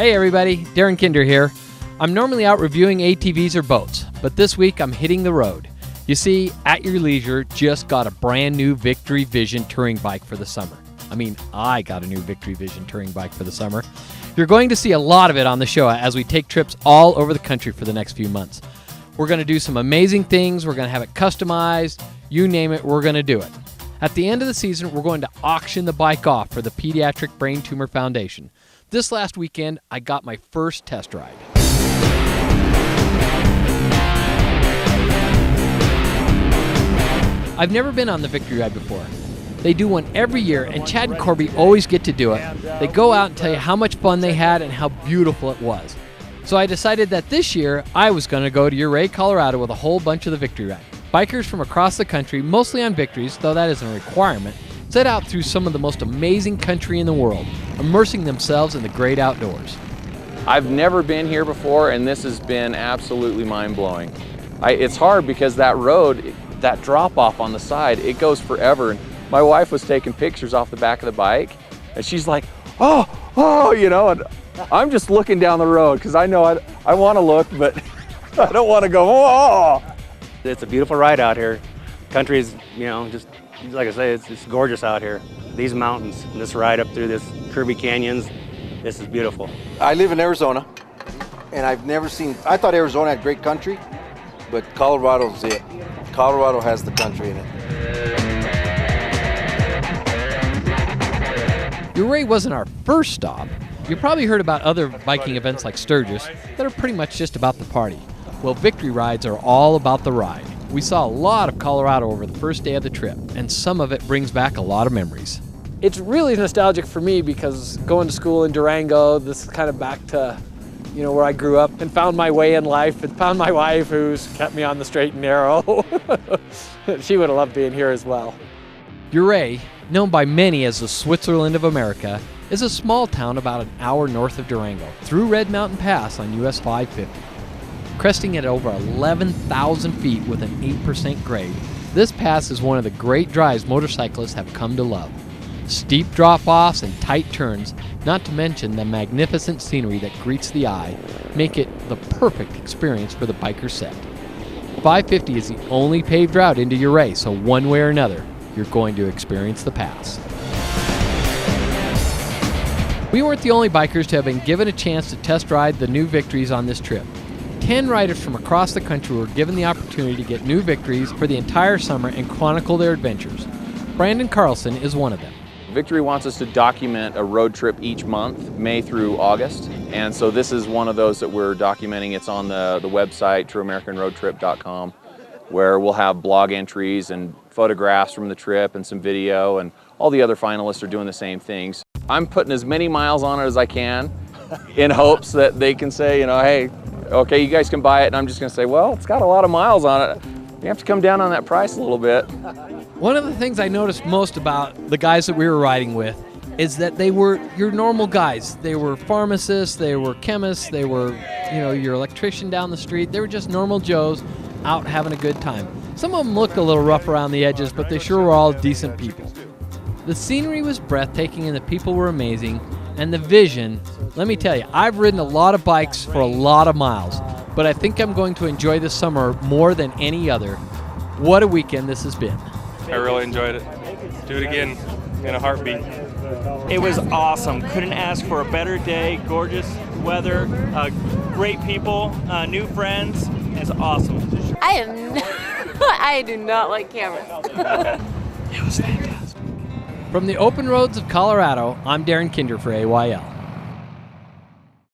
Hey everybody, Darren Kinder here. I'm normally out reviewing ATVs or boats, but this week I'm hitting the road. You see, At Your Leisure just got a brand new Victory Vision touring bike for the summer. I got a new Victory Vision touring bike for the summer. You're going to see a lot of it on the show as we take trips all over the country for the next few months. We're going to do some amazing things. We're going to have it customized. You name it, we're going to do it. At the end of the season, we're going to auction the bike off for the Pediatric Brain Tumor Foundation. This last weekend, I got my first test ride. I've never been on the Victory Ride before. They do one every year, and Chad and Corby always get to do it. They go out and tell you how much fun they had and how beautiful it was. So I decided that this year, I was going to go to Ouray, Colorado with a whole bunch of the Victory Ride. Bikers from across the country, mostly on Victories, though that isn't a requirement, set out through some of the most amazing country in the world, immersing themselves in the great outdoors. I've never been here before, and this has been absolutely mind-blowing. It's hard because that road, that drop-off on the side, it goes forever. And my wife was taking pictures off the back of the bike, and she's like, oh, you know, and I'm just looking down the road because I know I want to look, but I don't want to go, oh. It's a beautiful ride out here. Country is, just like I say, it's gorgeous out here. These mountains, and this ride up through this curvy canyons, this is beautiful. I live in Arizona, and I thought Arizona had great country, but Colorado's it. Colorado has the country in it. Ouray wasn't our first stop. You probably heard about other biking events like Sturgis that are pretty much just about the party. Well, Victory Rides are all about the ride. We saw a lot of Colorado over the first day of the trip, and some of it brings back a lot of memories. It's really nostalgic for me because going to school in Durango, this is kind of back to, where I grew up and found my way in life and found my wife who's kept me on the straight and narrow. She would have loved being here as well. Ouray, known by many as the Switzerland of America, is a small town about an hour north of Durango, through Red Mountain Pass on US 550. Cresting at over 11,000 feet with an 8% grade, this pass is one of the great drives motorcyclists have come to love. Steep drop-offs and tight turns, not to mention the magnificent scenery that greets the eye, make it the perfect experience for the biker set. 550 is the only paved route into Ouray, so one way or another, you're going to experience the pass. We weren't the only bikers to have been given a chance to test ride the new Victories on this trip. 10 riders from across the country were given the opportunity to get new Victories for the entire summer and chronicle their adventures. Brandon Carlson is one of them. Victory wants us to document a road trip each month, May through August, and so this is one of those that we're documenting. It's on the website, trueamericanroadtrip.com, where we'll have blog entries and photographs from the trip and some video, and all the other finalists are doing the same things. I'm putting as many miles on it as I can in hopes that they can say, hey, okay, you guys can buy it, and I'm just going to say, well, it's got a lot of miles on it. You have to come down on that price a little bit. One of the things I noticed most about the guys that we were riding with is that they were your normal guys. They were pharmacists, they were chemists, they were, your electrician down the street. They were just normal Joes out having a good time. Some of them looked a little rough around the edges, but they sure were all decent people. The scenery was breathtaking and the people were amazing. And the vision, let me tell you, I've ridden a lot of bikes for a lot of miles, but I think I'm going to enjoy this summer more than any other. What a weekend this has been. I really enjoyed it. Do it again in a heartbeat. It was awesome. Couldn't ask for a better day. Gorgeous weather, great people, new friends. It's awesome. I do not like cameras. It was fantastic. From the open roads of Colorado, I'm Darren Kinder for AYL.